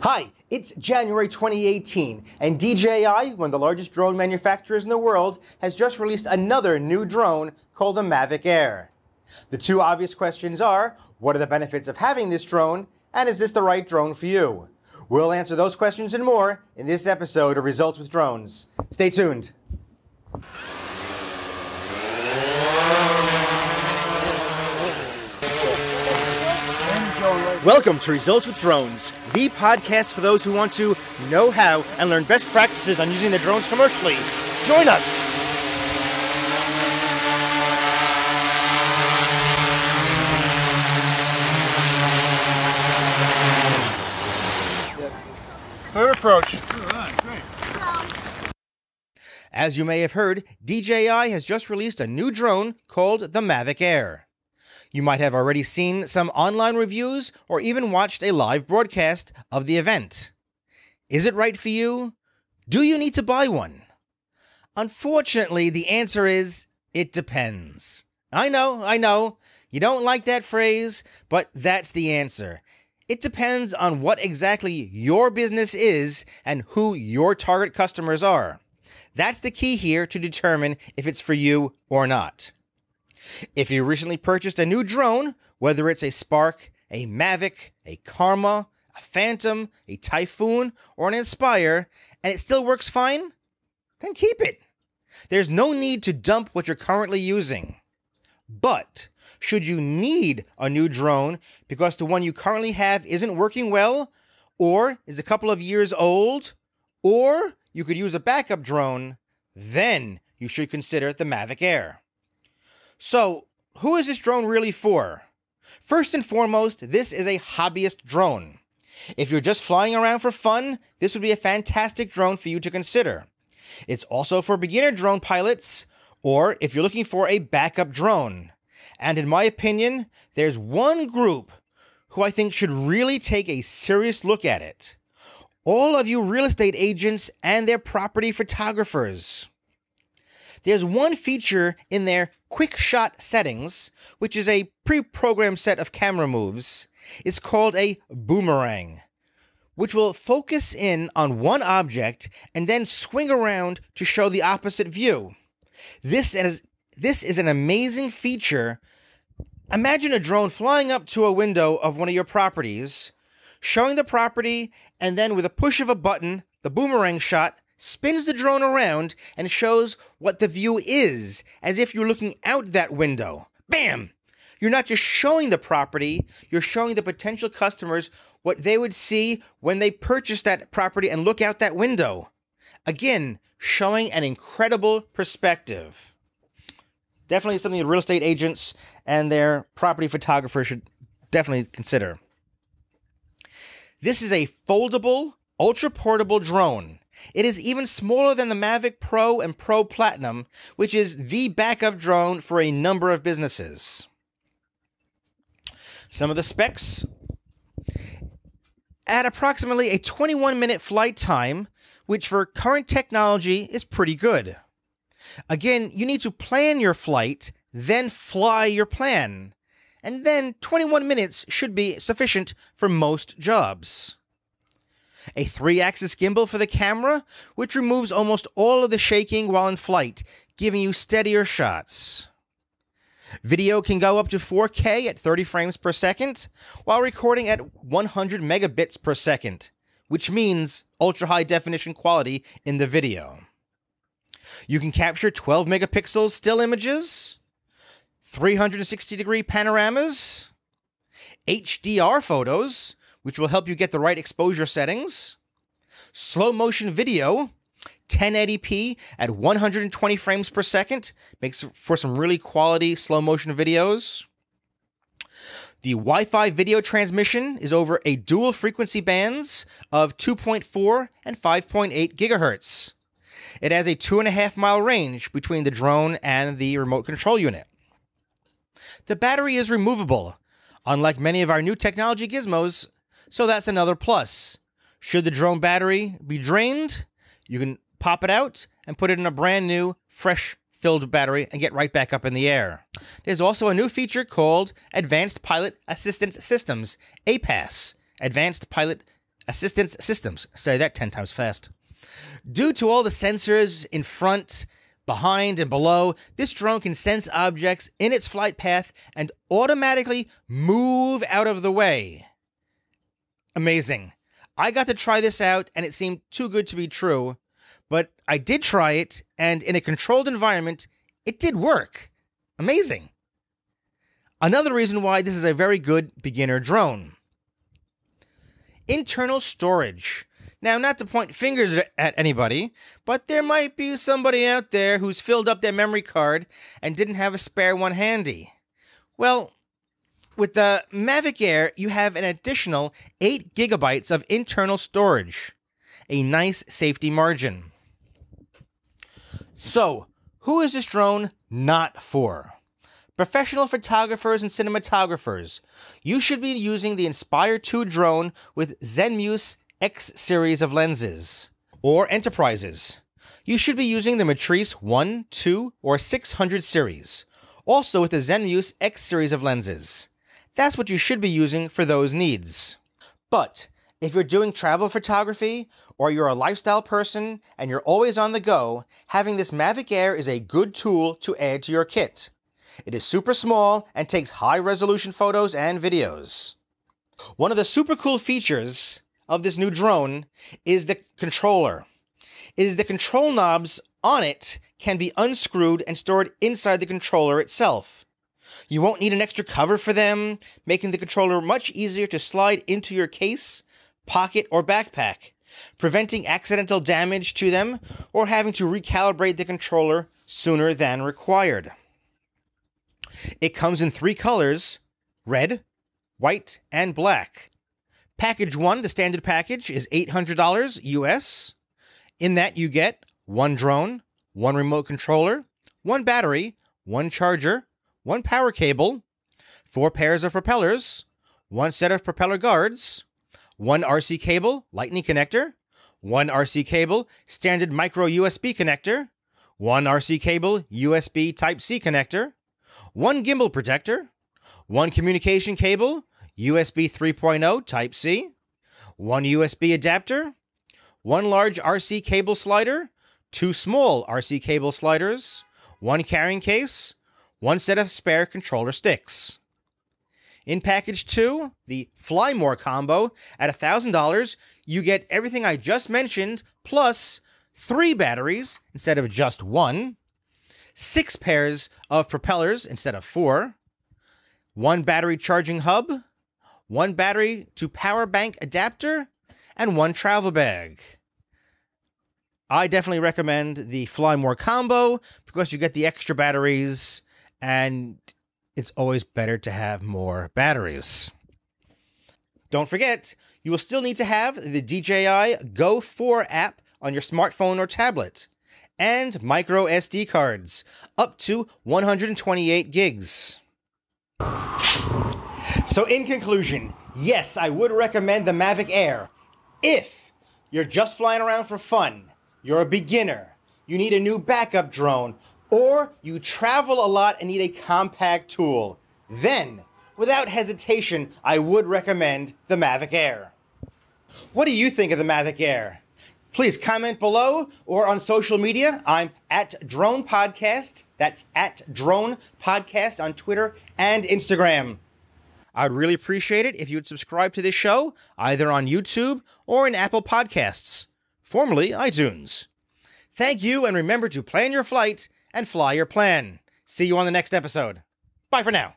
Hi, it's January 2018, and DJI, one of the largest drone manufacturers in the world, has just released another new drone called the Mavic Air. The two obvious questions are, what are the benefits of having this drone, and is this the right drone for you? We'll answer those questions and more in this episode of Results with Drones. Stay tuned. Welcome to Results with Drones, the podcast for those who want to know how and learn best practices on using the drones commercially. Join us! Third approach. All right, great. As you may have heard, DJI has just released a new drone called the Mavic Air. You might have already seen some online reviews or even watched a live broadcast of the event. Is it right for you? Do you need to buy one? Unfortunately, the answer is, it depends. I know, you don't like that phrase, but that's the answer. It depends on what exactly your business is and who your target customers are. That's the key here to determine if it's for you or not. If you recently purchased a new drone, whether it's a Spark, a Mavic, a Karma, a Phantom, a Typhoon, or an Inspire, and it still works fine, then keep it. There's no need to dump what you're currently using. But should you need a new drone because the one you currently have isn't working well, or is a couple of years old, or you could use a backup drone, then you should consider the Mavic Air. So, who is this drone really for? First and foremost, this is a hobbyist drone. If you're just flying around for fun, this would be a fantastic drone for you to consider. It's also for beginner drone pilots, or if you're looking for a backup drone. And in my opinion, there's one group who I think should really take a serious look at it. All of you real estate agents and their property photographers. There's one feature in their quick shot settings, which is a pre-programmed set of camera moves. It's called a boomerang, which will focus in on one object and then swing around to show the opposite view. This is an amazing feature. Imagine a drone flying up to a window of one of your properties, showing the property, and then with a push of a button, the boomerang shot spins the drone around and shows what the view is, as if you're looking out that window. Bam! You're not just showing the property, you're showing the potential customers what they would see when they purchase that property and look out that window. Again, showing an incredible perspective. Definitely something that real estate agents and their property photographers should definitely consider. This is a foldable, ultra-portable drone. It is even smaller than the Mavic Pro and Pro Platinum, which is the backup drone for a number of businesses. Some of the specs: at approximately a 21-minute flight time, which for current technology is pretty good. Again, you need to plan your flight, then fly your plan. And then 21 minutes should be sufficient for most jobs. A 3-axis gimbal for the camera, which removes almost all of the shaking while in flight, giving you steadier shots. Video can go up to 4K at 30 frames per second, while recording at 100 megabits per second, which means ultra-high definition quality in the video. You can capture 12 megapixel still images, 360-degree panoramas, HDR photos, which will help you get the right exposure settings, slow motion video, 1080p at 120 frames per second, makes for some really quality slow motion videos. The Wi-Fi video transmission is over a dual frequency bands of 2.4 and 5.8 gigahertz. It has a 2.5-mile range between the drone and the remote control unit. The battery is removable, unlike many of our new technology gizmos, so that's another plus. Should the drone battery be drained, you can pop it out and put it in a brand new, fresh filled battery and get right back up in the air. There's also a new feature called Advanced Pilot Assistance Systems, APAS, Advanced Pilot assistance systems. Say that 10 times fast. Due to all the sensors in front, behind, and below, this drone can sense objects in its flight path and automatically move out of the way. Amazing. I got to try this out, and it seemed too good to be true, but I did try it, and in a controlled environment, it did work. Amazing. Another reason why this is a very good beginner drone. Internal storage. Now, not to point fingers at anybody, but there might be somebody out there who's filled up their memory card and didn't have a spare one handy. Well, with the Mavic Air, you have an additional 8 gigabytes of internal storage. A nice safety margin. So, who is this drone not for? Professional photographers and cinematographers. You should be using the Inspire 2 drone with Zenmuse X series of lenses. Or enterprises. You should be using the Matrice 1, 2, or 600 series. Also with the Zenmuse X series of lenses. That's what you should be using for those needs. But if you're doing travel photography, or you're a lifestyle person, and you're always on the go, having this Mavic Air is a good tool to add to your kit. It is super small and takes high-resolution photos and videos. One of the super cool features of this new drone is the controller. It is the control knobs on it can be unscrewed and stored inside the controller itself. You won't need an extra cover for them, making the controller much easier to slide into your case, pocket, or backpack, preventing accidental damage to them or having to recalibrate the controller sooner than required. It comes in 3 colors, red, white, and black. Package 1, the standard package, is $800 US. In that you get 1 drone, 1 remote controller, 1 battery, 1 charger, 1 power cable, 4 pairs of propellers, 1 set of propeller guards, 1 RC cable, lightning connector, 1 RC cable, standard micro USB connector, 1 RC cable, USB Type-C connector, 1 gimbal protector, 1 communication cable, USB 3.0 Type-C, 1 USB adapter, 1 large RC cable slider, 2 small RC cable sliders, 1 carrying case, 1 set of spare controller sticks. In package 2, the Fly More combo, at $1,000, you get everything I just mentioned, plus 3 batteries instead of just 1, 6 pairs of propellers instead of 4, 1 battery charging hub, 1 battery to power bank adapter, and 1 travel bag. I definitely recommend the Fly More combo because you get the extra batteries, and it's always better to have more batteries. Don't forget, you will still need to have the DJI Go 4 app on your smartphone or tablet, and micro SD cards, up to 128 gigs. So in conclusion, yes, I would recommend the Mavic Air if you're just flying around for fun, you're a beginner, you need a new backup drone, or you travel a lot and need a compact tool. Then, without hesitation, I would recommend the Mavic Air. What do you think of the Mavic Air? Please comment below or on social media. I'm at Drone Podcast. That's at Drone Podcast on Twitter and Instagram. I'd really appreciate it if you would subscribe to this show, either on YouTube or in Apple Podcasts, formerly iTunes. Thank you, and remember to plan your flight and fly your plan. See you on the next episode. Bye for now.